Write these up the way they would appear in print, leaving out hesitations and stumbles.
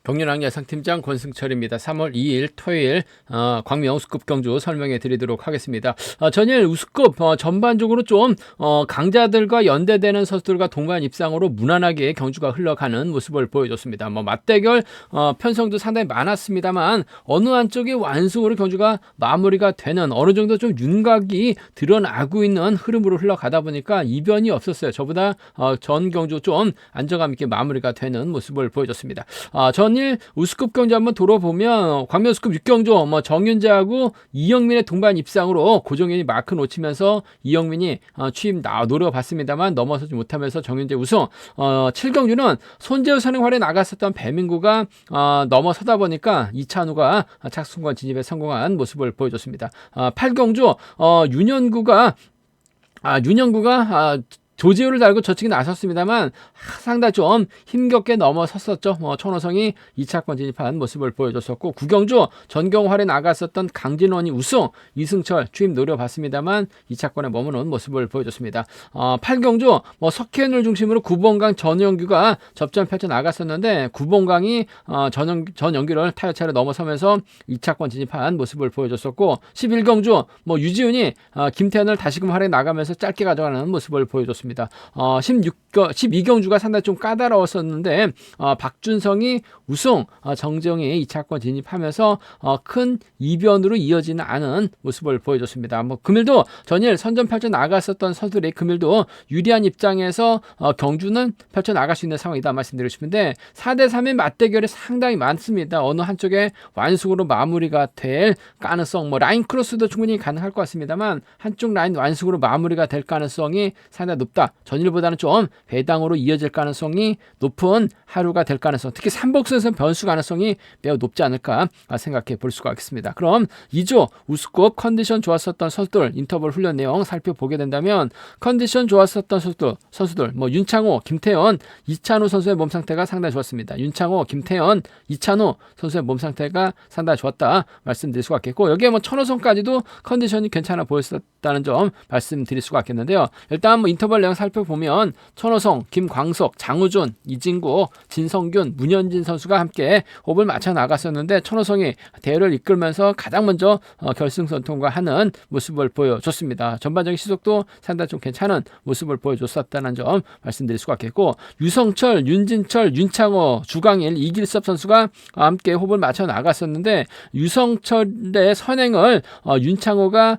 경륜왕 예상팀장 권승철입니다. 3월 2일 토요일 광명 우스급 경주 설명해 드리도록 하겠습니다. 전일 우스급 전반적으로 좀 강자들과 연대되는 선수들과 동반 입상으로 무난하게 경주가 흘러가는 모습을 보여줬습니다. 맞대결 편성도 상당히 많았습니다만 어느 한쪽이 완승으로 경주가 마무리가 되는 어느 정도 좀 윤곽이 드러나고 있는 흐름으로 흘러가다 보니까 이변이 없었어요. 저보다 전 경주 좀 안정감 있게 마무리가 되는 모습을 보여줬습니다. 전일 우스급 경주 한번 돌아보면 광명 우스급 6경주 정윤재하고 이영민의 동반 입상으로 고정현이 마크 놓치면서 이영민이 취임 노려봤습니다만 넘어서지 못하면서 정윤재 우승. 7경주는 손재우 선행활에 나갔었던 배민구가 넘어서다 보니까 이찬우가 착승권 진입에 성공한 모습을 보여줬습니다. 8경주 윤현구가 조지호를 달고 저측에 나섰습니다만 상당히 좀 힘겹게 넘어섰었죠. 천호성이 2차권 진입한 모습을 보여줬었고 9경주 전경활에 나갔었던 강진원이 우승, 이승철 취임 노려봤습니다만 2차권에 머무는 모습을 보여줬습니다. 8경주 석현을 중심으로 구봉강 전영규가 접전 펼쳐 나갔었는데 구봉강이 전영규를 타이어차로 넘어서면서 2차권 진입한 모습을 보여줬었고 11경주 유지훈이 김태현을 다시금 활에 나가면서 짧게 가져가는 모습을 보여줬습니다. 12경주가 상당히 좀 까다로웠었는데 박준성이 우승, 정재영이 2차권 진입하면서 큰 이변으로 이어지는 않은 모습을 보여줬습니다. 금일도 전일 선전 펼쳐 나갔었던 선수들이 금일도 유리한 입장에서 경주는 펼쳐 나갈 수 있는 상황이다 말씀드리고 싶은데 4대3의 맞대결이 상당히 많습니다. 어느 한쪽에 완승으로 마무리가 될 가능성, 라인 크로스도 충분히 가능할 것 같습니다만 한쪽 라인 완승으로 마무리가 될 가능성이 상당히 높다. 전일보다는 좀 배당으로 이어질 가능성이 높은 하루가 될 가능성, 특히 삼복선에서 변수 가능성이 매우 높지 않을까 생각해 볼 수가 있습니다. 그럼 2조 우스급 컨디션 좋았었던 선수들 인터벌 훈련 내용 살펴보게 된다면 컨디션 좋았었던 선수들 윤창호, 김태현, 이찬우 선수의 몸 상태가 상당히 좋았습니다. 윤창호, 김태현, 이찬우 선수의 몸 상태가 상당히 좋았다 말씀드릴 수가 있겠고 여기에 천호성까지도 컨디션이 괜찮아 보였었다는 점 말씀드릴 수가 있겠는데요. 일단 인터벌 내용 살펴보면 천호성, 김광석, 장우준, 이진구, 진성균, 문현진 선수가 함께 호흡을 맞춰 나갔었는데 천호성이 대회를 이끌면서 가장 먼저 결승선 통과하는 모습을 보여줬습니다. 전반적인 시속도 상당히 좀 괜찮은 모습을 보여줬었다는 점 말씀드릴 수가 있겠고 유성철, 윤진철, 윤창호, 주강일, 이길섭 선수가 함께 호흡을 맞춰 나갔었는데 유성철의 선행을 윤창호가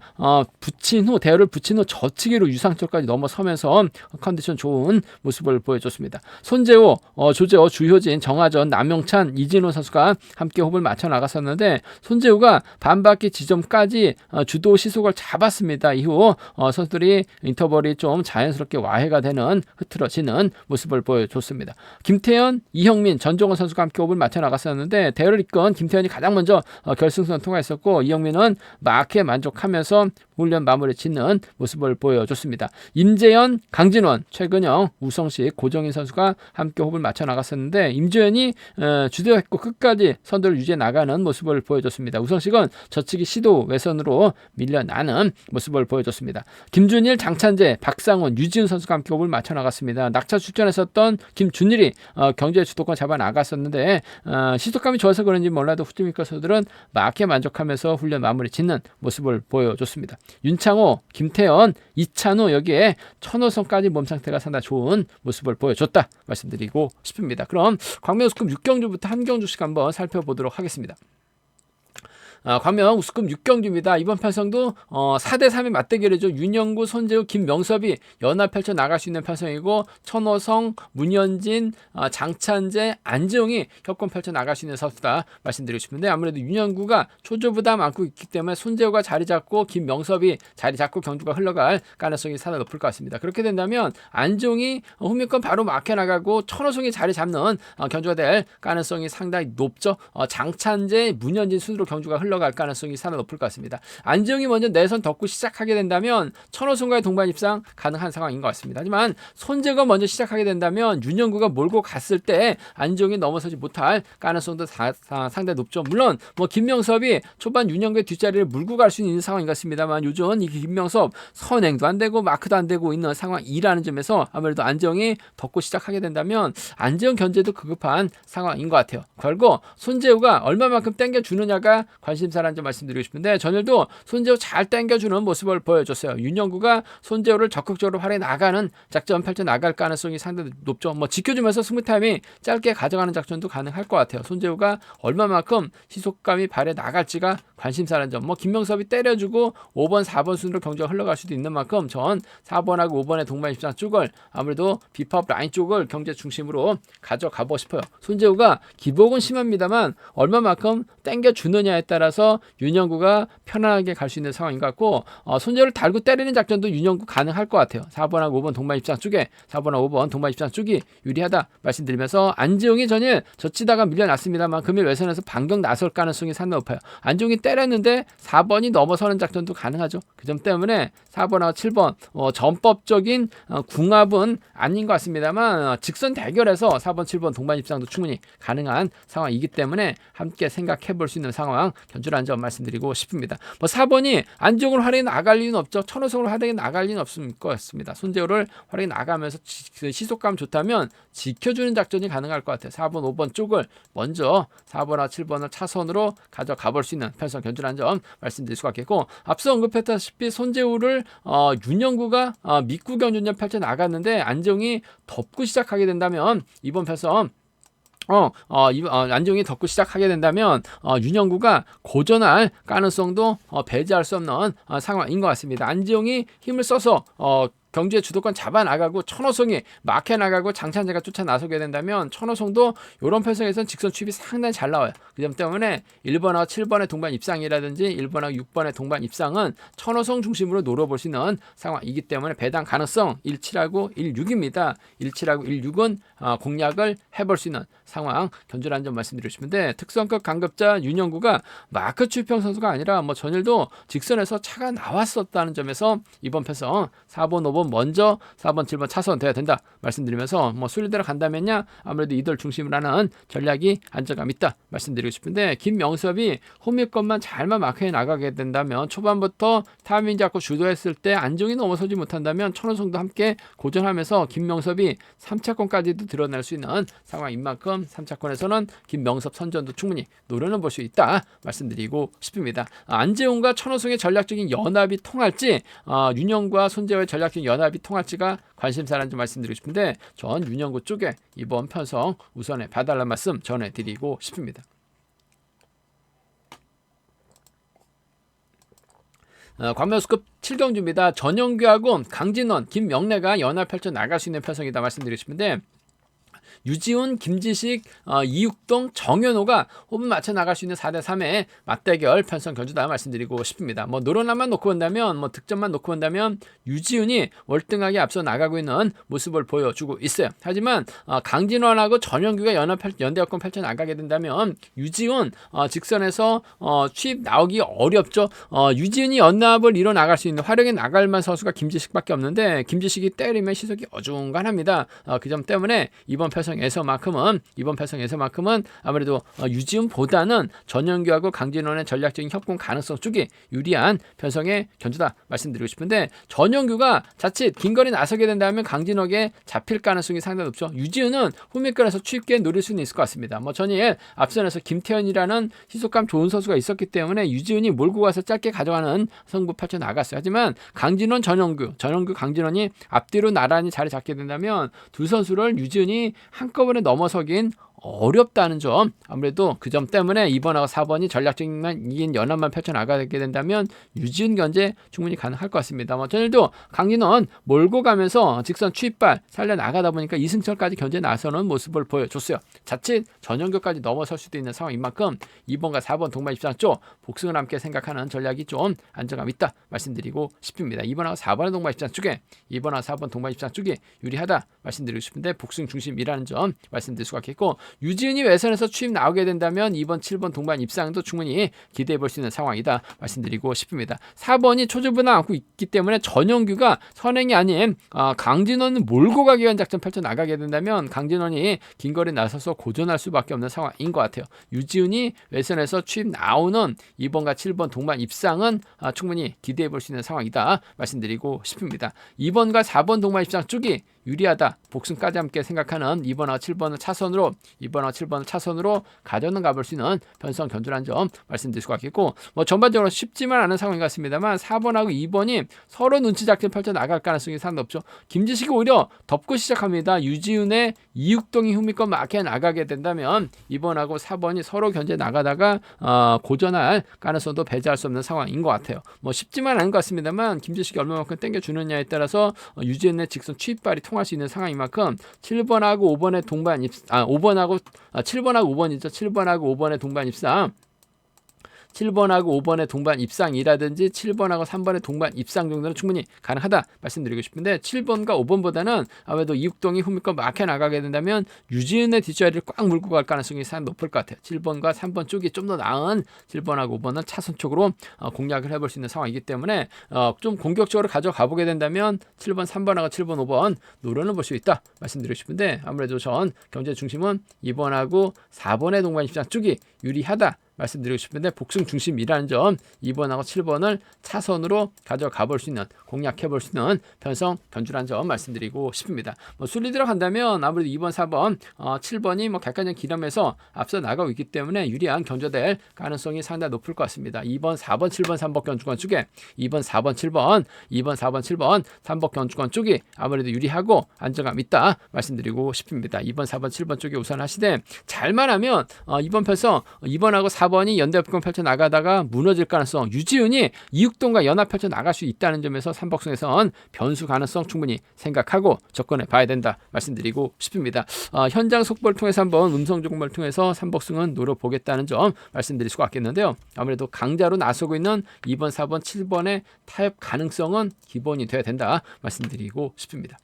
대회를 붙인 후 저치기로 유상철까지 넘어서면서 컨디션 좋은 모습을 보여줬습니다. 손재호, 조재호, 주효진, 정하전, 남영찬, 이진호 선수가 함께 호흡을 맞춰 나갔었는데 손재호가 반바퀴 지점까지 주도 시속을 잡았습니다. 이후 선수들이 인터벌이 좀 자연스럽게 와해가 되는 흐트러지는 모습을 보여줬습니다. 김태현, 이형민, 전종원 선수가 함께 호흡을 맞춰 나갔었는데 대회를 이끈 김태현이 가장 먼저 결승선 통과했었고 이형민은 마크에 만족하면서 훈련 마무리 짓는 모습을 보여줬습니다. 임재현, 강진원, 최근영, 우성식, 고정인 선수가 함께 호흡을 맞춰 나갔었는데 임재현이 주도했고 끝까지 선두를 유지해 나가는 모습을 보여줬습니다. 우성식은 저치기 시도 외선으로 밀려나는 모습을 보여줬습니다. 김준일, 장찬재, 박상훈, 유지훈 선수가 함께 호흡을 맞춰 나갔습니다. 낙차 출전했었던 김준일이 경주의 주도권 잡아 나갔었는데 시속감이 좋아서 그런지 몰라도 후티미커 선수들은 마크에 만족하면서 훈련 마무리 짓는 모습을 보여줬습니다. 윤창호, 김태현, 이찬우 여기에 천호성까지 몸 상태가 상당히 좋은 모습을 보여줬다 말씀드리고 싶습니다. 그럼 광명 우스급 6경주부터 한 경주씩 한번 살펴보도록 하겠습니다. 광명 우스급 6경주입니다. 이번 편성도 4대3의 맞대결이죠. 윤영구, 손재우, 김명섭이 연합 펼쳐 나갈 수 있는 편성이고 천호성, 문현진, 장찬재, 안재용이 협권 펼쳐 나갈 수 있는 선수다 말씀드리고 싶은데 아무래도 윤영구가 초조부담 안고 있기 때문에 손재우가 자리 잡고 김명섭이 자리 잡고 경주가 흘러갈 가능성이 상당히 높을 것 같습니다. 그렇게 된다면 안재용이 후미권 바로 막혀 나가고 천호성이 자리 잡는 경주가 될 가능성이 상당히 높죠. 장찬재, 문현진 순으로 경주가 흘러갈 가능성이 상당히 높을 것 같습니다. 안정이 먼저 내선 덮고 시작하게 된다면 천호선과의 동반 입상 가능한 상황인 것 같습니다. 하지만 손재우가 먼저 시작하게 된다면 윤영구가 몰고 갔을 때 안정이 넘어서지 못할 가능성도 상당히 높죠. 물론 뭐 김명섭이 초반 윤영구의 뒷자리를 물고 갈 수 있는 상황인 것 같습니다만 요즘 이 김명섭 선행도 안 되고 마크도 안 되고 있는 상황이라는 점에서 아무래도 안정이 덮고 시작하게 된다면 안정 견제도 급급한 상황인 것 같아요. 결국 손재우가 얼마만큼 땡겨주느냐가 관심사라는 점 말씀드리고 싶은데 전일도 손재우 잘 땡겨주는 모습을 보여줬어요. 윤영구가 손재우를 적극적으로 활용해 나가는 작전 펼쳐 나갈 가능성이 상당히 높죠. 뭐 지켜주면서 승부 타임이 짧게 가져가는 작전도 가능할 것 같아요. 손재우가 얼마만큼 시속감이 발에 나갈지가 관심사라는 점. 뭐 김명섭이 때려주고 5번, 4번 순으로 경기가 흘러갈 수도 있는 만큼 전 4번하고 5번의 동반 입장 쪽을 아무래도 비팝 라인 쪽을 경제 중심으로 가져가고 싶어요. 손재우가 기복은 심합니다만 얼마만큼 땡겨주느냐에 따라서 윤영구가 편안하게 갈 수 있는 상황인 것 같고 손재우를 달고 때리는 작전도 윤영구 가능할 것 같아요. 4번하고 5번 동반 입장 쪽에 4번하고 5번 동반 입장 쪽이 유리하다 말씀드리면서 안재홍이 전일 젖히다가 밀려났습니다만 금일 외선에서 반격 나설 가능성이 상당히 높아요. 안재홍이 때렸는데 4번이 넘어서는 작전도 가능하죠. 그 점 때문에 4번하고 7번 전법적인 궁합은 아닌 것 같습니다만 직선 대결에서 4번, 7번 동반 입장도 충분히 가능한 상황이기 때문에 함께 생각해 볼 수 있는 상황 견주라는 점 말씀드리고 싶습니다. 뭐 4번이 안정을 활용해 나갈 리는 없죠. 천호성을 활용해 나갈 리는 없을 것 같습니다. 손재우를 활용해 나가면서 시속감 좋다면 지켜주는 작전이 가능할 것 같아요. 4번, 5번 쪽을 먼저 4번과 7번을 차선으로 가져가 볼 수 있는 편성 견주라는 점 말씀드릴 수가 있겠고 앞서 언급했다시피 손재우를 윤영구가 믿고 견주전 펼쳐 나갔는데 안정이 덮고 시작하게 된다면 이번 편성 안정이 덮고 시작하게 된다면 윤영구가 고전할 가능성도 배제할 수 없는 상황인 것 같습니다. 안정이 힘을 써서 경주의 주도권 잡아 나가고 천호성이 막혀 나가고 장찬재가 쫓아 나서게 된다면 천호성도 이런 편성에서는 직선 추입이 상당히 잘 나와요. 그 점 때문에 1번하고 7번의 동반 입상이라든지 1번하고 6번의 동반 입상은 천호성 중심으로 노려볼 수 있는 상황이기 때문에 배당 가능성 17하고 16입니다. 17하고 16은 공략을 해볼 수 있는 상황 견주라는 점 말씀드리고 싶은데 특성급 강급자 윤영구가 마크 추입형 선수가 아니라 뭐 전일도 직선에서 차가 나왔었다는 점에서 이번 편성 4번, 5번 먼저 4번, 7번 차선 돼야 된다 말씀드리면서 뭐 순리대로 간다면야 아무래도 이들 중심으로 하는 전략이 안정감 있다 말씀드리고 싶은데 김명섭이 홈일 것만 잘만 마크해 나가게 된다면 초반부터 타이밍 잡고 주도했을 때 안정이 넘어서지 못한다면 천호성도 함께 고전하면서 김명섭이 3차권까지도 드러날 수 있는 상황인 만큼 3차권에서는 김명섭 선전도 충분히 노려는 볼 수 있다 말씀드리고 싶습니다. 안재홍과 천호성의 전략적인 연합이 통할지 윤영과 손재호의 전략적인 연합이 통할지가 관심사라는 점 말씀드리고 싶은데 전 윤영구 쪽에 이번 편성 우선에 봐달라는 말씀 전해드리고 싶습니다. 광명수급 7경주입니다. 전영규하고 강진원, 김명래가 연합 펼쳐 나갈 수 있는 편성이다 말씀드리고 싶은데 유지훈, 김지식, 이육동, 정현호가 호흡 맞춰 나갈 수 있는 4대3의 맞대결 편성 견주다 말씀드리고 싶습니다. 뭐 노련함만 놓고 본다면 뭐 득점만 놓고 본다면 유지훈이 월등하게 앞서 나가고 있는 모습을 보여주고 있어요. 하지만 강진원하고 전영규가 연대역권 펼쳐 나가게 된다면 유지훈 직선에서 취입 나오기 어렵죠. 유지훈이 연합을 이뤄 나갈 수 있는 활용해 나갈 만한 선수가 김지식밖에 없는데 김지식이 때리면 시속이 어중간합니다. 그 점 때문에 이번 편성에서만큼은 아무래도 유지훈보다는 전영규하고 강진원의 전략적인 협공 가능성 쪽이 유리한 편성의 견주다 말씀드리고 싶은데 전영규가 자칫 긴 거리 나서게 된다면 강진원에게 잡힐 가능성이 상당히 높죠. 유지훈은 홈밀권에서 취입기에 노릴 수는 있을 것 같습니다. 뭐 전일 앞선에서 김태현이라는 시속감 좋은 선수가 있었기 때문에 유지훈이 몰고 가서 짧게 가져가는 승부 펼쳐 나갔어요. 하지만 강진원, 전영규, 강진원이 앞뒤로 나란히 자리 잡게 된다면 두 선수를 유지훈이 한꺼번에 넘어서긴 어렵다는 점 아무래도 그 점 때문에 2번하고 4번이 전략적인 연합만 펼쳐나가게 된다면 유지훈 견제 충분히 가능할 것 같습니다. 뭐 전일도 강진원 몰고 가면서 직선 취입발 살려나가다 보니까 이승철까지 견제 나서는 모습을 보여줬어요. 자칫 전영규까지 넘어설 수도 있는 상황인 만큼 2번과 4번 동반 입장 쪽 복승을 함께 생각하는 전략이 좀 안정감 있다 말씀드리고 싶습니다. 2번하고 4번의 동반 입장 쪽에 2번하고 4번 동반 입장 쪽이 유리하다 말씀드리고 싶은데 복승 중심이라는 점 말씀드릴 수가 있겠고 유지은이 외선에서 추입 나오게 된다면 2번, 7번 동반 입상도 충분히 기대해 볼 수 있는 상황이다 말씀드리고 싶습니다. 4번이 초주보다 않고 있기 때문에 전영규가 선행이 아닌 강진원을 몰고 가기 위한 작전 펼쳐 나가게 된다면 강진원이 긴 거리 나서서 고전할 수밖에 없는 상황인 것 같아요. 유지은이 외선에서 추입 나오는 2번과 7번 동반 입상은 충분히 기대해 볼 수 있는 상황이다 말씀드리고 싶습니다. 2번과 4번 동반 입상 쪽이 유리하다. 복승까지 함께 생각하는 2번하고 7번을 차선으로 2번하고 7번을 차선으로 가져는 가볼 수 있는 편성 견주란 점 말씀드릴 수가 있겠고 전반적으로 쉽지만 않은 상황인 것 같습니다만 4번하고 2번이 서로 눈치 작전 펼쳐 나갈 가능성이 상당히 높죠. 김지식이 오히려 덮고 시작합니다. 유지훈의 이육동이 흥미껏 막혀 나가게 된다면 2번하고 4번이 서로 견제 나가다가 고전할 가능성도 배제할 수 없는 상황인 것 같아요. 쉽지만 않은 것 같습니다만 김지식이 얼마만큼 땡겨주느냐에 따라서 유지훈의 직선 취입발이 통할 수 있는 상황인 만큼 7번하고 5번의 동반 입상 7번하고 5번이죠. 7번하고 5번의 동반 입상 7번하고 5번의 동반 입상이라든지 7번하고 3번의 동반 입상 정도는 충분히 가능하다 말씀드리고 싶은데 7번과 5번보다는 아무래도 이육동이 흥미껏 막혀 나가게 된다면 유지은의 뒷자리를 꽉 물고 갈 가능성이 상당히 높을 것 같아요. 7번과 3번 쪽이 좀 더 나은 7번하고 5번은 차선 쪽으로 공략을 해볼 수 있는 상황이기 때문에 좀 공격적으로 가져가 보게 된다면 7번, 3번하고 7번, 5번 노려는 볼 수 있다 말씀드리고 싶은데 아무래도 전 경제 중심은 2번하고 4번의 동반 입상 쪽이 유리하다 말씀드리고 싶은데 복승 중심이라는 점 2번하고 7번을 차선으로 가져가 볼 수 있는 공략해 볼 수 있는 편성 견주라는 점 말씀드리고 싶습니다. 순리 들어간다면 아무래도 2번, 4번, 7번이 객관적 기름에서 앞서 나가고 있기 때문에 유리한 견주될 가능성이 상당히 높을 것 같습니다. 2번, 4번, 7번, 3번 견주권 쪽에 2번, 4번, 7번, 2번, 4번, 7번, 3번 견주권 쪽이 아무래도 유리하고 안정감 있다 말씀드리고 싶습니다. 2번, 4번, 7번 쪽에 우선 하시되 잘만 하면 이번 편성 2번하고 4번이 연대합권 펼쳐 나가다가 무너질 가능성 유지은이 이육동과 연합 펼쳐 나갈 수 있다는 점에서 삼복승에선 변수 가능성 충분히 생각하고 접근해 봐야 된다 말씀드리고 싶습니다. 현장 속보를 통해서 한번 음성 조공을 통해서 삼복승은 노려보겠다는 점 말씀드릴 수가 있겠는데요. 아무래도 강자로 나서고 있는 2번, 4번, 7번의 타협 가능성은 기본이 돼야 된다 말씀드리고 싶습니다.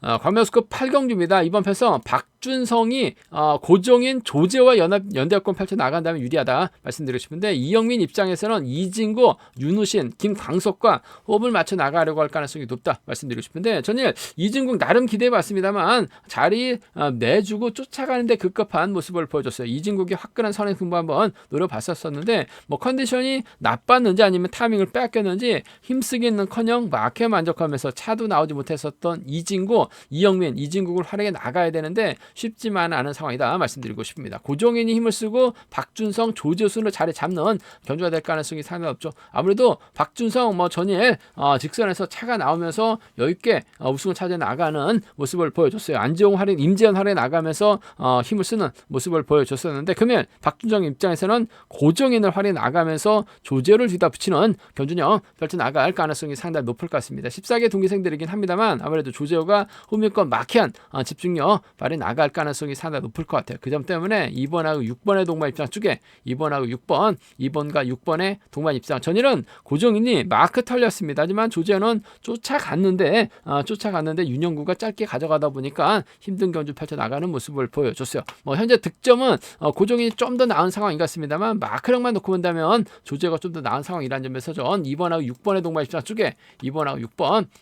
광명스급 8경주입니다. 이번 편성 박준성이 고종인 조재호와 연대합권 펼쳐 나간다면 유리하다 말씀드리고 싶은데 이영민 입장에서는 이진구, 윤우신, 김광석과 호흡을 맞춰 나가려고 할 가능성이 높다 말씀드리고 싶은데 전일 이진국 나름 기대해봤습니다만 자리 내주고 쫓아가는데 급급한 모습을 보여줬어요. 이진국이 화끈한 선행 승부 한번 노려봤었는데 컨디션이 나빴는지 아니면 타이밍을 빼앗겼는지 힘쓰기는커녕 막혀 만족하면서 차도 나오지 못했었던 이진구, 이영민, 이진국을 활용해 나가야 되는데 쉽지만 않은 상황이다 말씀드리고 싶습니다. 고종인이 힘을 쓰고 박준성, 조재순으로 자리 잡는 견주가 될 가능성이 상당히 높죠. 아무래도 박준성 전일 직선에서 차가 나오면서 여유있게 우승을 찾아 나가는 모습을 보여줬어요. 안지용 활용, 임재현 활용해 나가면서 힘을 쓰는 모습을 보여줬었는데 그러면 박준성 입장에서는 고종인을 활용해 나가면서 조재를 뒤다 붙이는 견주력 펼쳐 나갈 가능성이 상당히 높을 것 같습니다. 14개 동기생들이긴 합니다만 아무래도 조재호가 홈일권 막힌 집중력 발휘 나갈 가능성이 상당히 높을 것 같아요. 그 점 때문에 2번하고 6번의 동반 입장 쪽에 2번하고 6번, 2번과 6번의 동반 입장 전일은 고종인이 마크 털렸습니다. 하지만 조재호는 쫓아갔는데 윤영구가 짧게 가져가다 보니까 힘든 견주 펼쳐 나가는 모습을 보여줬어요. 현재 득점은 고종인이 좀 더 나은 상황인 것 같습니다만 마크력만 놓고 본다면 조재호가 좀 더 나은 상황이라는 점에서 전 2번하고 6번의 동반 입장 쪽에 2번하고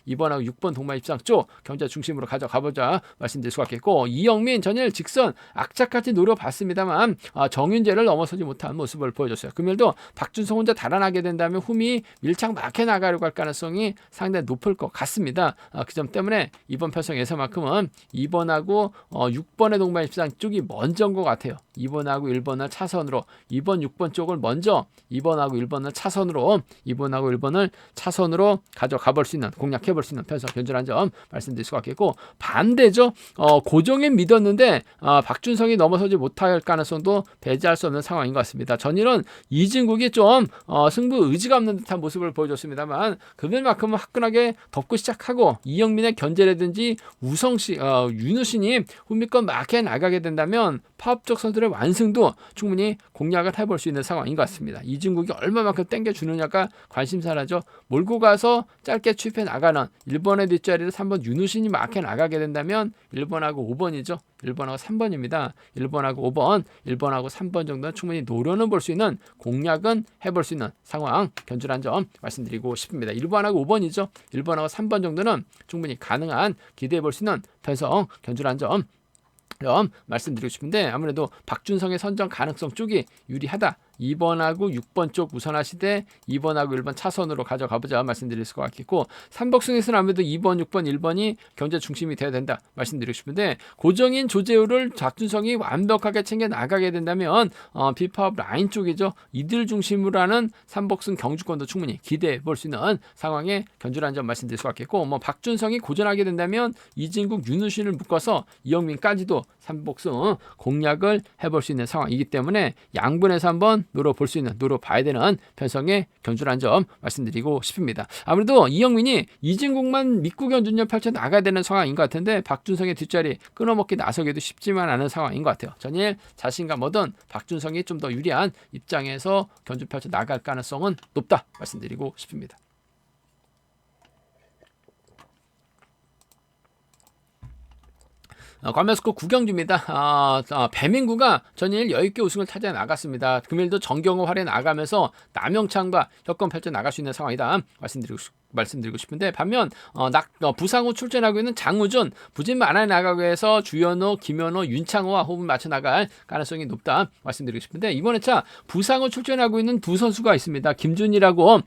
6번 동반 입장 쪽 경제 중심으로 가져가보자 말씀드릴 수가 있겠고 이영민 전일 직선 악착같이 노려봤습니다만 정윤재를 넘어서지 못한 모습을 보여줬어요. 금일도 박준성 혼자 달아나게 된다면 흠이 밀착 막혀 나가려고 할 가능성이 상당히 높을 것 같습니다. 그 점 때문에 이번 편성에서만큼은 2번하고 6번의 동반 입상 쪽이 먼저인 것 같아요. 2번하고 1번을 차선으로 2번, 6번 쪽을 먼저 2번하고 1번을 차선으로 가져가 볼 수 있는 공략해 볼 수 있는 편성 견주란 점 말씀드릴 수가 있겠고 반대죠. 고종인 믿었는데 박준성이 넘어서지 못할 가능성도 배제할 수 없는 상황인 것 같습니다. 전일은 이진국이 좀 승부 의지가 없는 듯한 모습을 보여줬습니다만 금일만큼은 화끈하게 덮고 시작하고 이영민의 견제라든지 윤우신이 홈미권 막혀 나가게 된다면 파업적 선수들의 완승도 충분히 공략을 해볼 수 있는 상황인 것 같습니다. 이진국이 얼마만큼 땡겨주느냐가 관심사라죠. 몰고 가서 짧게 추입해 나가는 1번의 뒷자리를 3번 윤우신이 막혀 나가게 된다면 1번하고 5번이죠. 1번하고 3번입니다. 1번하고 5번, 1번하고 3번 정도는 충분히 노려는 볼 수 있는, 공략은 해볼 수 있는 상황, 견주란 점 말씀드리고 싶습니다. 1번하고 5번이죠. 1번하고 3번 정도는 충분히 가능한, 기대해 볼 수 있는 편성, 견주란 점 말씀드리고 싶은데, 아무래도 박준성의 선정 가능성 쪽이 유리하다. 2번하고 6번 쪽 우선하시되 2번하고 1번 차선으로 가져가보자 말씀드릴 것 같겠고, 삼복승에서는 아무래도 2번, 6번, 1번이 경제 중심이 되어야 된다 말씀드리고 싶은데, 고정인 조재호를 박준성이 완벽하게 챙겨 나가게 된다면 비파업 라인 쪽이죠. 이들 중심으로 하는 삼복승 경주권도 충분히 기대해 볼 수 있는 상황에 견주라는 점 말씀드릴 것 같겠고, 박준성이 고전하게 된다면 이진국, 윤우신을 묶어서 이영민까지도 삼복승 공략을 해볼 수 있는 상황이기 때문에 양분에서 한번 노려볼 수 있는, 노려봐야 되는 편성의 견주라는 점 말씀드리고 싶습니다. 아무래도 이영민이 이진국만 믿고 견주력 펼쳐 나가야 되는 상황인 것 같은데, 박준성의 뒷자리 끊어먹기 나서기도 쉽지만 않은 상황인 것 같아요. 전일 자신감 얻은 박준성이 좀 더 유리한 입장에서 견주 펼쳐 나갈 가능성은 높다 말씀드리고 싶습니다. 관면스코 구경주입니다. 배민구가 전일 여유있게 우승을 타져 나갔습니다. 금일도 정경호 활에 나가면서 남영찬과 협권 펼쳐 나갈 수 있는 상황이다 말씀드리고 싶은데, 반면 부상후 출전하고 있는 장우준, 부진 만화에 나가기 위해서 주현호, 김현호, 윤창호와 호흡을 맞춰 나갈 가능성이 높다 말씀드리고 싶은데, 이번에 차 부상후 출전하고 있는 두 선수가 있습니다. 김준이라고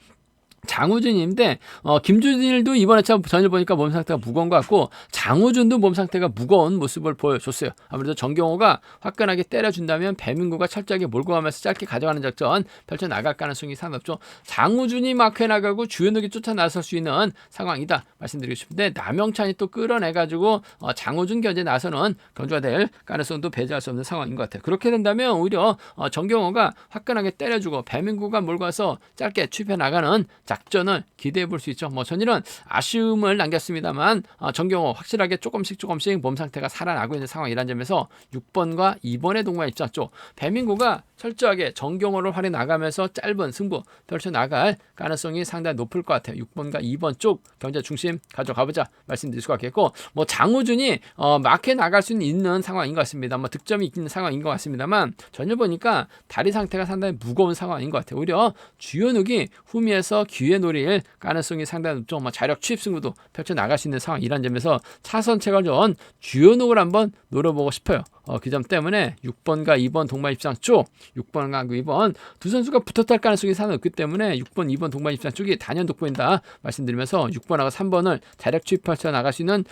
장우준인데, 김준일도 이번에 참 전일 보니까 몸 상태가 무거운 것 같고, 장우준도 몸 상태가 무거운 모습을 보여줬어요. 아무래도 정경호가 화끈하게 때려준다면 배민구가 철저하게 몰고 가면서 짧게 가져가는 작전 펼쳐 나갈 가능성이 상당없죠. 장우준이 마크에 나가고 주현욱이 쫓아 나설 수 있는 상황이다 말씀드리고 싶은데, 남영찬이 또 끌어내가지고 장우준 견제 나서는 견주가 될 가능성도 배제할 수 없는 상황인 것 같아요. 그렇게 된다면 오히려 정경호가 화끈하게 때려주고 배민구가 몰고 와서 짧게 추입해 나가는 작전을 기대해 볼 수 있죠. 전일은 아쉬움을 남겼습니다만, 정경호 확실하게 조금씩 몸 상태가 살아나고 있는 상황이라는 점에서 6번과 2번의 동반 입장 쪽, 배민구가 철저하게 정경호를 활에 나가면서 짧은 승부 펼쳐 나갈 가능성이 상당히 높을 것 같아요. 6번과 2번 쪽 경제 중심 가져가보자 말씀드릴 수가 있겠고, 장우준이 마크에 나갈 수 있는 상황인 것 같습니다. 득점이 있는 상황인 것 같습니다만, 전일 보니까 다리 상태가 상당히 무거운 상황인 것 같아요. 오히려 주현욱이 후미에서 기회 노릴 가능성이 상당히 높죠. 자력 취입 승부도 펼쳐 나갈 수 있는 상황이라는 점에서 차선 체결전 주현욱을 한번 노려보고 싶어요. 그 점 때문에 6번과 2번 동반 입장 쪽, 6번과 2번 두 선수가 붙었을 가능성이 상당히 높기 때문에 6번, 2번 동반 입장 쪽이 단연 돋보인다 말씀드리면서, 6번하고 3번을 자력 취입해서 나갈 수 있는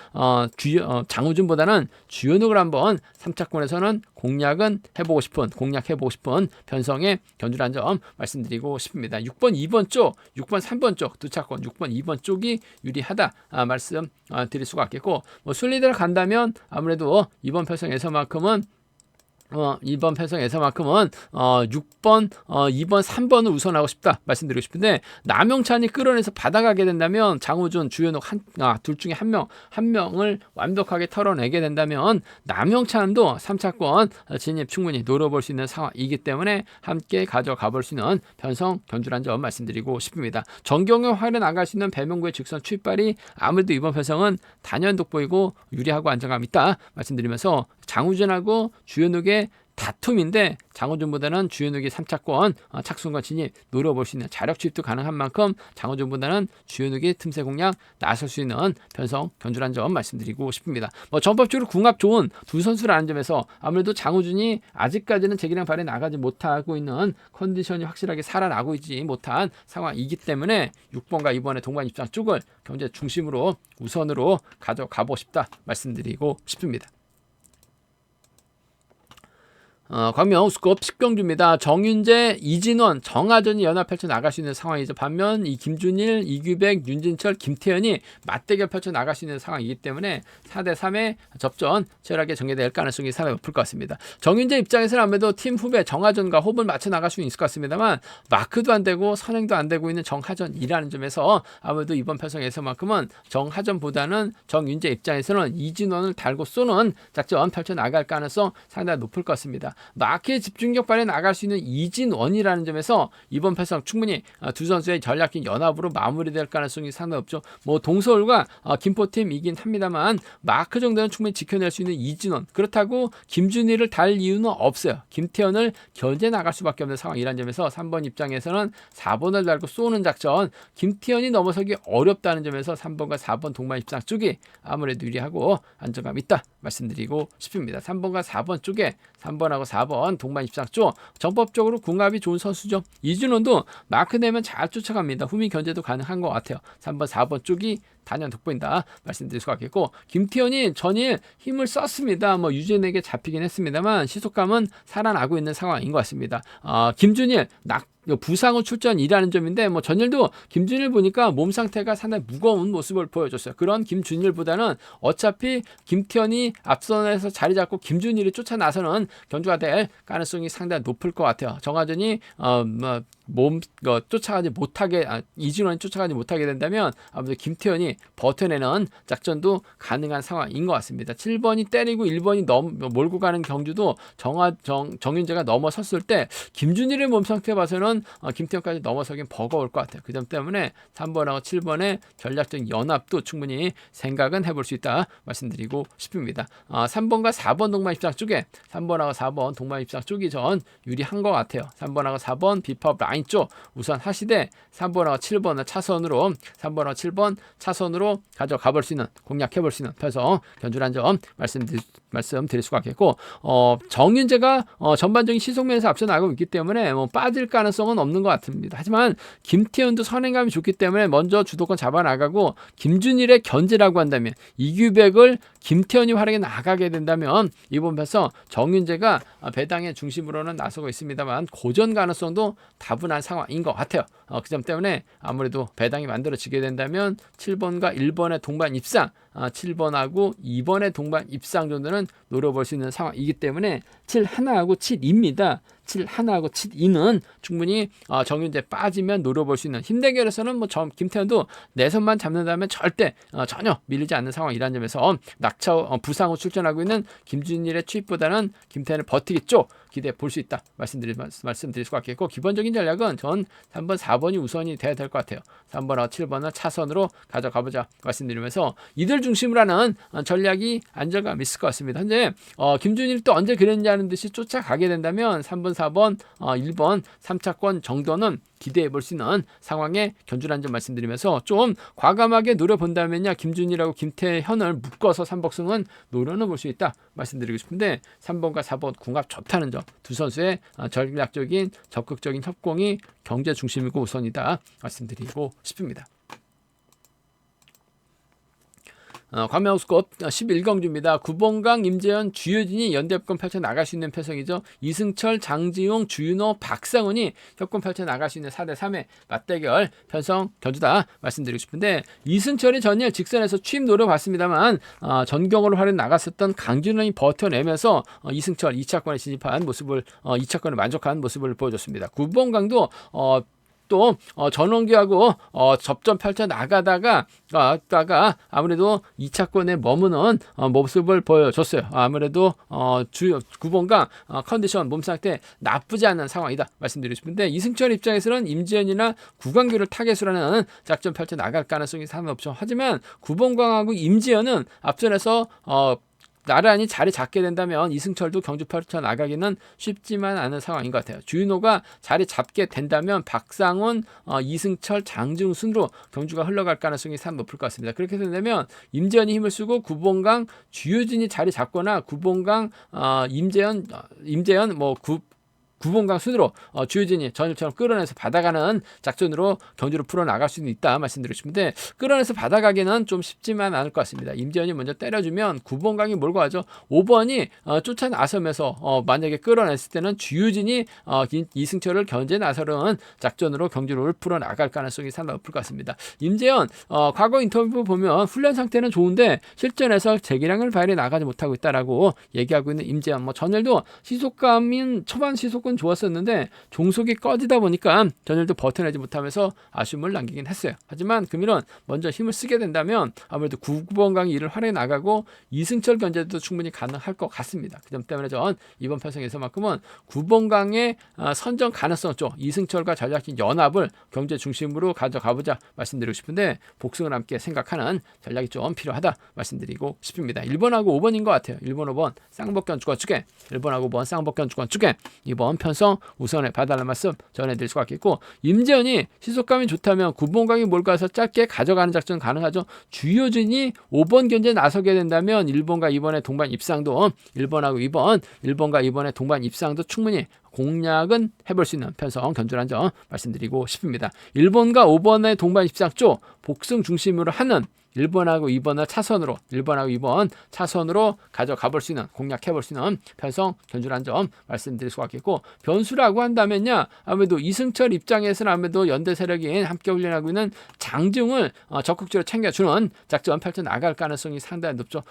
장우준보다는 주현욱을 한번 3차권에서는 공략해보고 싶은 편성의 견주라는 점 말씀드리고 싶습니다. 6번, 2번 쪽, 6번, 3번 쪽 두 차권, 6번, 2번 쪽이 유리하다 말씀 드릴 수가 있겠고, 순리대로 간다면 아무래도 이번 편성에서만큼은 2번 편성에서만큼은 6번, 2번, 3번을 우선하고 싶다 말씀드리고 싶은데, 남영찬이 끌어내서 받아가게 된다면 장우준, 주현욱 둘 중에 한 명을 완벽하게 털어내게 된다면 남영찬도 3차권 진입 충분히 노려볼 수 있는 상황이기 때문에 함께 가져가 볼 수 있는 편성 견주란 점 말씀드리고 싶습니다. 정경호 활에 나갈 수 있는 배명구의 직선 출발이 아무래도 이번 편성은 단연 돋보이고 유리하고 안정감 있다 말씀드리면서, 장우준하고 주현욱의 다툼인데 장우준보다는 주현욱이 3차권 착순과 진입 노려볼 수 있는, 자력 취입도 가능한 만큼 장우준보다는 주현욱이 틈새 공략 나설 수 있는 편성 견주란 점 말씀드리고 싶습니다. 전법적으로 궁합 좋은 두 선수라는 점에서 아무래도 장우준이 아직까지는 제기량 발에 나가지 못하고 있는 컨디션이 확실하게 살아나고 있지 못한 상황이기 때문에 6번과 2번의 동반 입장 쪽을 경제 중심으로 우선으로 가져가고 싶다 말씀드리고 싶습니다. 광명 우스컵 10경주입니다. 정윤재, 이진원, 정하전이 연합 펼쳐 나갈 수 있는 상황이죠. 반면 이 김준일, 이규백, 윤진철, 김태현이 맞대결 펼쳐 나갈 수 있는 상황이기 때문에 4대3의 접전 치열하게 전개될 가능성이 상당히 높을 것 같습니다. 정윤재 입장에서는 아무래도 팀 후배 정하전과 호흡을 맞춰 나갈 수는 있을 것 같습니다만, 마크도 안 되고 선행도 안 되고 있는 정하전이라는 점에서 아무래도 이번 편성에서만큼은 정하전보다는 정윤재 입장에서는 이진원을 달고 쏘는 작전 펼쳐 나갈 가능성 상당히 높을 것 같습니다. 마크의 집중력 발휘에 나갈 수 있는 이진원이라는 점에서 이번 패성 충분히 두 선수의 전략적인 연합으로 마무리될 가능성이 상당히 없죠. 뭐 동서울과 김포팀이긴 합니다만 마크 정도는 충분히 지켜낼 수 있는 이진원, 그렇다고 김준희를 달 이유는 없어요. 김태현을 견제 나갈 수밖에 없는 상황이라는 점에서 3번 입장에서는 4번을 달고 쏘는 작전, 김태현이 넘어서기 어렵다는 점에서 3번과 4번 동반 입장 쪽이 아무래도 유리하고 안정감 있다 말씀드리고 싶습니다. 3번과 4번 쪽에 3번하고 4번 동반 입장 쪽 전법적으로 궁합이 좋은 선수죠. 이준원도 마크 내면 잘 쫓아갑니다. 후미 견제도 가능한 것 같아요. 3번 4번 쪽이 단연 돋보인다 말씀드릴 수가 있겠고, 김태현이 전일 힘을 썼습니다. 뭐 유진에게 잡히긴 했습니다만 시속감은 살아나고 있는 상황인 것 같습니다. 김준일 부상 후 출전이라는 점인데, 뭐 전일도 김준일 보니까 몸 상태가 상당히 무거운 모습을 보여줬어요. 그런 김준일보다는 어차피 김태현이 앞선에서 자리 잡고 김준일이 쫓아 나서는 견주가 될 가능성이 상당히 높을 것 같아요. 정하전이 쫓아가지 못하게, 이진원이 쫓아가지 못하게 된다면 아무래도 김태현이 버텨내는 작전도 가능한 상황인 것 같습니다. 7번이 때리고 1번이 몰고 가는 경주도 정윤재가 넘어섰을 때 김준일의 몸 상태 봐서는 김태현까지 넘어서긴 버거울 것 같아요. 그 점 때문에 3번하고 7번의 전략적인 연합도 충분히 생각은 해볼 수 있다 말씀드리고 싶습니다. 3번과 4번 동반 입장 쪽에 3번하고 4번 동반 입장 쪽이 전 유리한 것 같아요. 3번하고 4번 비법 라인 쪽 우선 하시되 3번하고 7번을 차선으로 3번하고 7번 차선으로 가져가 볼 수 있는, 공략해 볼 수 있는 패성 견주란 점 말씀드릴 수가 있겠고, 정윤재가 전반적인 시속면에서 앞서 나가고 있기 때문에 빠질 가능성은 없는 것 같습니다. 하지만 김태현도 선행감이 좋기 때문에 먼저 주도권 잡아 나가고, 김준일의 견제라고 한다면 이규백을 김태현이 활약해 나가게 된다면 이번 패성 정윤재가 배당의 중심으로는 나서고 있습니다만 고전 가능성도 다분한 상황인 것 같아요. 그 점 때문에 아무래도 배당이 만들어지게 된다면 7번과 1번의 동반 입상, 7번하고 2번의 동반 입상 정도는 노려볼 수 있는 상황이기 때문에 7-1하고 7-2입니다. 7-1하고 7-2는 충분히 정윤재 빠지면 노려볼 수 있는, 힘대결에서는 김태현도 내선만 잡는다면 절대 전혀 밀리지 않는 상황이라는 점에서 부상 후 출전하고 있는 김준일의 투입보다는 김태현을 버티기 쪽 기대해 볼 수 있다 말씀드릴 수가 있겠고, 기본적인 전략은 전 3번 4번이 우선이 돼야 될 것 같아요. 3번하고 7번을 차선으로 가져가보자 말씀드리면서 이들 중심으로 하는 전략이 안정감 있을 것 같습니다. 현재 김준일 또 언제 그랬냐는 듯이 쫓아가게 된다면 3번 4번 1번 3차권 정도는 기대해 볼 수 있는 상황에 견주라는 점 말씀드리면서, 좀 과감하게 노려본다면요, 김준일하고 김태현을 묶어서 3복승은 노려는 볼 수 있다 말씀드리고 싶은데, 3번과 4번 궁합 좋다는 점, 두 선수의 전략적인 적극적인 협공이 경제 중심이고 우선이다 말씀드리고 싶습니다. 광명호수급 11경주입니다. 구봉강, 임재현, 주효진이 연대협권 펼쳐 나갈 수 있는 패성이죠. 이승철, 장지용, 주윤호, 박상훈이 협권 펼쳐 나갈 수 있는 4대3의 맞대결 편성 견주다 말씀드리고 싶은데, 이승철이 전일 직선에서 취임 노려봤습니다만 전경으로 활약 나갔었던 강준원이 버텨내면서 이승철 2차권에 진입한 모습을 2차권에 만족한 모습을 보여줬습니다. 구봉강도 또 전원기하고 접전 펼쳐 나가다가 아무래도 2차권에 머무는 모습을 보여줬어요. 아무래도 구봉강 컨디션 몸 상태 나쁘지 않은 상황이다 말씀드리고 싶은데, 이승철 입장에서는 임지현이나 구광규를 타겟으로 하는 작전 펼쳐 나갈 가능성이 상당히 없죠. 하지만 구봉강하고 임지현은 앞전에서 나란히 자리 잡게 된다면 이승철도 경주 펼쳐 나가기는 쉽지만 않은 상황인 것 같아요. 주윤호가 자리 잡게 된다면 박상훈, 이승철, 장지웅 순으로 경주가 흘러갈 가능성이 상당히 높을 것 같습니다. 그렇게 된다면 임재현이 힘을 쓰고 구봉강, 주효진이 자리 잡거나 구봉강, 임재현 구봉강 순으로 주효진이 전일처럼 끌어내서 받아가는 작전으로 경주를 풀어나갈 수는 있다 말씀드리고 싶은데, 끌어내서 받아가기는 좀 쉽지만 않을 것 같습니다. 임재현이 먼저 때려주면 구봉강이 몰고 가죠. 5번이 쫓아 나서면서 만약에 끌어냈을 때는 주효진이 이승철을 견제 나서는 작전으로 경주를 풀어나갈 가능성이 상당히 높을 것 같습니다. 임재현 과거 인터뷰 보면 훈련 상태는 좋은데 실전에서 재기량을 발휘해 나가지 못하고 있다라고 얘기하고 있는 임재현, 전일도 초반 시속은 시작은 좋았었는데 종속이 꺼지다 보니까 전일도 버텨내지 못하면서 아쉬움을 남기긴 했어요. 하지만 금일은 먼저 힘을 쓰게 된다면 아무래도 9번 강이 이를 활용해 나가고 이승철 견제도 충분히 가능할 것 같습니다. 그 점 때문에 전 이번 편성에서만큼은 9번 강의 선정 가능성 쪽 이승철과 전략적 연합을 경제 중심으로 가져가보자 말씀드리고 싶은데 복승을 함께 생각하는 전략이 좀 필요하다 말씀드리고 싶습니다. 1번하고 5번인 것 같아요. 1번, 5번 쌍복견 주권축에 1번하고 5번 쌍복견 주권축에 이번 편성 우선에 봐달라는 말씀 전해드릴 수가 있겠고 임재현이 시속감이 좋다면 9번 강이 몰가서 짧게 가져가는 작전 가능하죠. 주효진이 5번 견제 나서게 된다면 1번과 2번의 동반 입상도 1번하고 2번 1번과 2번의 동반 입상도 충분히 공략은 해볼 수 있는 편성 견주란 점 말씀드리고 싶습니다. 1번과 5번의 동반 입상 쪽 복승 중심으로 하는 1번하고 2번을 차선으로 1번하고 2번 차선으로 가져가 볼 수 있는 공략해 볼 수 있는 편성 견주란 점 말씀드릴 수가 있겠고 변수라고 한다면요 아무래도 이승철 입장에서는 아무래도 연대 세력이 함께 훈련하고 있는 장중을 적극적으로 챙겨주는 작전 펼쳐 나갈 가능성이 상당히 높죠.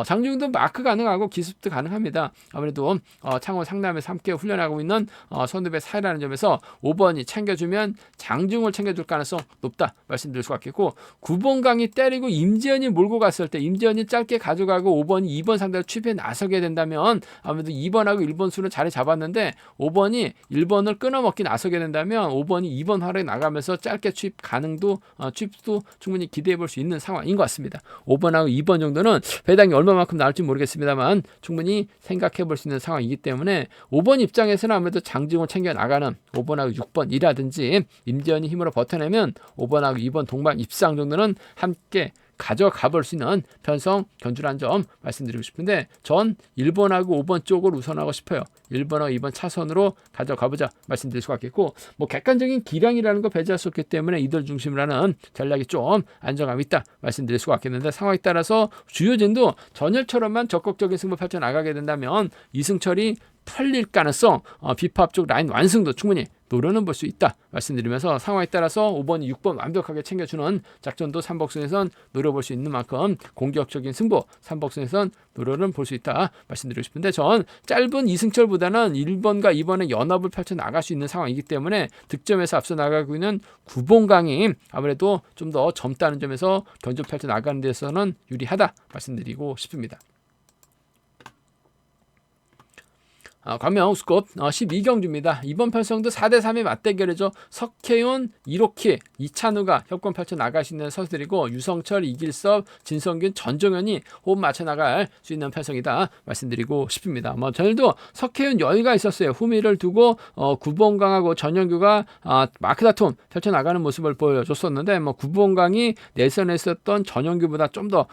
장중도 마크 가능하고 기습도 가능합니다. 아무래도 창원 상남에서 함께 훈련하고 있는 선후배 사이라는 점에서 5번이 챙겨주면 장중을 챙겨줄 가능성 높다 말씀드릴 수가 있겠고 9번 강이 때리고 임재현이 몰고 갔을 때 임재현이 짧게 가져가고 5번이 2번 상대로 취입에 나서게 된다면 아무래도 2번하고 1번 수는 자리 잡았는데 5번이 1번을 끊어먹기 나서게 된다면 5번이 2번 활에 나가면서 짧게 취입 가능도 취입도 충분히 기대해 볼 수 있는 상황인 것 같습니다. 5번하고 2번 정도는 배당이 얼마만큼 나올지 모르겠습니다만 충분히 생각해 볼 수 있는 상황이기 때문에 5번 입장에서는 아무래도 장중을 챙겨 나가는 5번하고 6번이라든지 임재현이 힘으로 버텨내면 5번하고 2번 동반 입상 정도는 함께 가져가 볼 수 있는 편성 견주란 점 말씀드리고 싶은데 전 1번하고 5번 쪽을 우선하고 싶어요. 1번하고 2번 차선으로 가져가보자 말씀드릴 수가 있겠고 객관적인 기량이라는 거 배제할 수 없기 때문에 이들 중심으로 하는 전략이 좀 안정감이 있다 말씀드릴 수가 있겠는데 상황에 따라서 주효진도 전일처럼만 적극적인 승부 펼쳐 나가게 된다면 이승철이 털릴 가능성 비파업 쪽 라인 완승도 충분히 노려는 볼 수 있다 말씀드리면서 상황에 따라서 5번, 6번 완벽하게 챙겨주는 작전도 3복승에선 노려볼 수 있는 만큼 공격적인 승부 3복승에선 노려는 볼 수 있다 말씀드리고 싶은데 전 짧은 이승철보다는 1번과 2번의 연합을 펼쳐 나갈 수 있는 상황이기 때문에 득점에서 앞서 나가고 있는 9번 강이 아무래도 좀 더 젊다는 점에서 견주 펼쳐 나가는 데서는 유리하다 말씀드리고 싶습니다. 광명 우스컵 12경주입니다. 이번 편성도 4대3의 맞대결이죠. 석혜윤, 이로키, 이찬우가 협권 펼쳐 나갈 수 있는 선수들이고 유성철, 이길섭, 진성균, 전종현이 호흡 맞춰 나갈 수 있는 편성이다 말씀드리고 싶습니다. 전일도 석혜윤 여유가 있었어요. 후미를 두고 9번 강하고 전영규가 마크 다툼 펼쳐 나가는 모습을 보여줬었는데 9번 강이 내선에 있었던 전영규보다 좀 더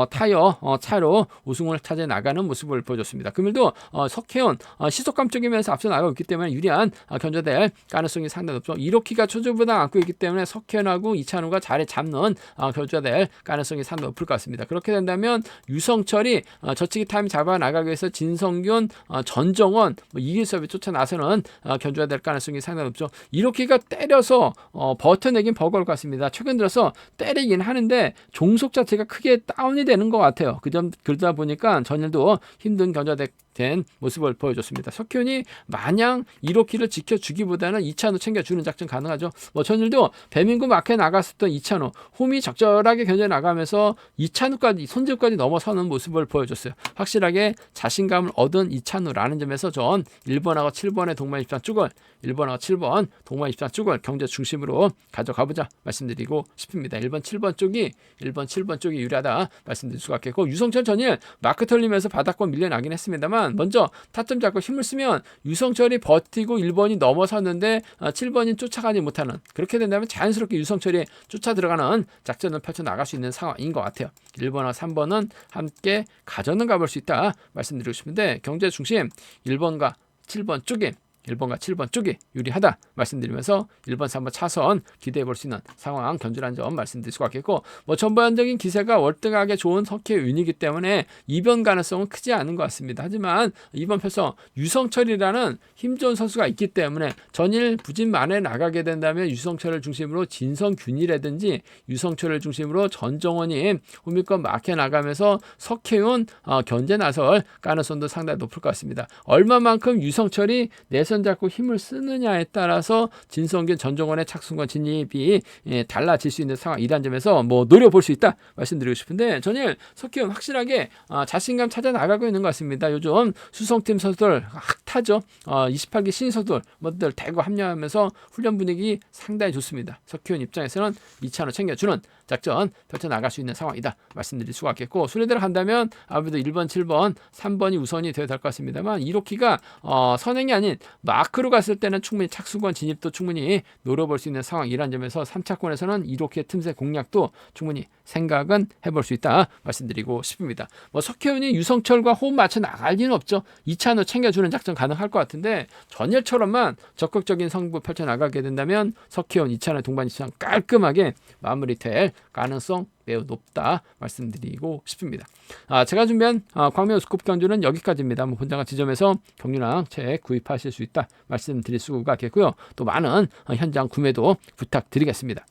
타이어 차로 우승을 차지해 나가는 모습을 보여줬습니다. 금일도 석혜윤 시속감 쪽이면서 앞서 나가고 있기 때문에 유리한 견제될 가능성이 상당히 높죠. 이로키가 초조부담 안고 있기 때문에 석현하고 이찬우가 자리 잡는 견제될 가능성이 상당히 높을 것 같습니다. 그렇게 된다면 유성철이 저치기 타임 잡아 나가기 위해서 진성균, 전정원, 이길섭이 쫓아 나서는 견제될 가능성이 상당히 높죠. 이로키가 때려서 버텨내긴 버거울 것 같습니다. 최근 들어서 때리긴 하는데 종속 자체가 크게 다운이 되는 것 같아요. 그러다 보니까 전일도 힘든 견제될 된 모습을 보여줬습니다. 석현이 마냥 이로키를 지켜주기보다는 이찬우 챙겨주는 작전 가능하죠. 전일도 배민구 마크에 나갔었던 이찬우 홈이 적절하게 견제 나가면서 이찬우까지 손재우까지 넘어서는 모습을 보여줬어요. 확실하게 자신감을 얻은 이찬우라는 점에서 전 1번하고 7번의 동반 입장 쪽을 1번하고 7번 동반 입장 쪽을 경제 중심으로 가져가보자 말씀드리고 싶습니다. 1번 7번 쪽이 유리하다 말씀드릴 수가 있겠고 유성철 전일 마크 털리면서 바닥권 밀려나긴 했습니다만 먼저 타점 잡고 힘을 쓰면 유성철이 버티고 1번이 넘어섰는데 7번이 쫓아가지 못하는 그렇게 된다면 자연스럽게 유성철이 쫓아 들어가는 작전을 펼쳐 나갈 수 있는 상황인 것 같아요. 1번과 3번은 함께 가져는 가볼 수 있다 말씀드리고 싶은데 경제 중심 1번과 7번 쪽이 유리하다 말씀드리면서 1번, 3번 차선 기대해 볼 수 있는 상황 견주란 점 말씀드릴 수가 있겠고 전반적인 기세가 월등하게 좋은 석혜윤이기 때문에 이변 가능성은 크지 않은 것 같습니다. 하지만 이번 편성 유성철이라는 힘 좋은 선수가 있기 때문에 전일 부진 만에 나가게 된다면 유성철을 중심으로 진성균이라든지 유성철을 중심으로 전정원이 후미권 막혀 나가면서 석혜윤 견제 나설 가능성도 상당히 높을 것 같습니다. 얼마만큼 유성철이 내선 선 잡고 힘을 쓰느냐에 따라서 진성균, 전종원의 착승권 진입이 달라질 수 있는 상황이라는 점에서 뭐 노려볼 수 있다 말씀드리고 싶은데, 전일 석희원 확실하게 자신감 찾아 나가고 있는 것 같습니다. 요즘 수성팀 선수들 핫하죠. 28기 신인 선수들 뭐들 대거 합류하면서 훈련 분위기 상당히 좋습니다. 석희원 입장에서는 2차로 챙겨주는 작전 펼쳐나갈 수 있는 상황이다 말씀드릴 수가 있겠고, 순위대로 간다면 아무래도 1번, 7번, 3번이 우선이 되어야 될 것 같습니다만, 1호키가 선행이 아닌 마크로 갔을 때는 충분히 착수권 진입도 충분히 노려볼 수 있는 상황이라는 점에서 3차권에서는 1호키의 틈새 공략도 충분히 생각은 해볼 수 있다 말씀드리고 싶습니다. 뭐 석혜윤이 유성철과 호흡 맞춰 나갈 리는 없죠. 2차로 챙겨주는 작전 가능할 것 같은데, 전일처럼만 적극적인 승부 펼쳐나가게 된다면 석혜윤 2차로 동반 2차 깔끔하게 마무리될 가능성 매우 높다 말씀드리고 싶습니다. 제가 준비한 광명 스쿱 경주는 여기까지입니다. 본장과 지점에서 경륜왕 책 구입하실 수 있다 말씀드릴 수가 있겠고요. 또 많은 현장 구매도 부탁드리겠습니다.